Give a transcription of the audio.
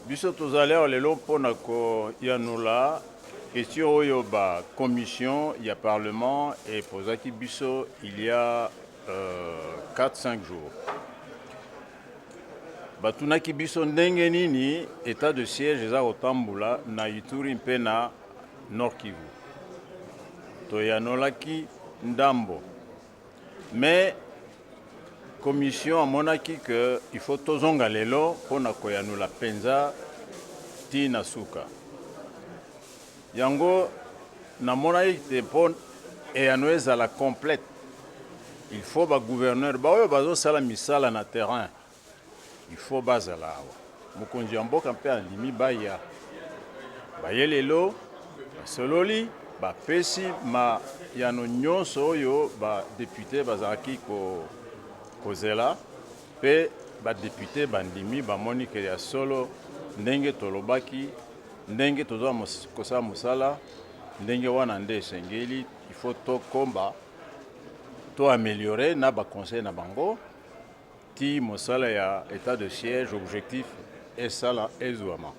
Biso tozali awa lelo mpona koyanula question oyo ba commission ya parlement et posaki biso il y a 4-5 jours. Batunaki biso ndenge nini état de siège eza kotambola na Ituri mpe na Nord Kivu. Toyanolaki ndambo. Mais commission amonaki que il faut tozonga lelo pona koyanula penza tina suka. Yango namonaki te pon eyano ezala complète. Il faut ba gouverneur ba oyo bazo sala misala na terrain. Il faut bazala awa. Mokonzi ya mboka mpe andimi baya. Baye lelo basololi bapesi ma yano nyonso oyo ba député bazalaki kozela pe ba député bandimi bamoni ke ya solo ndenge tolobaki ndenge toza kosala mosala ndenge wana nde esengeli il faut tokomba to améliorer na ba conseil na bango ti mosala ya état de siège objectif esala ezwama.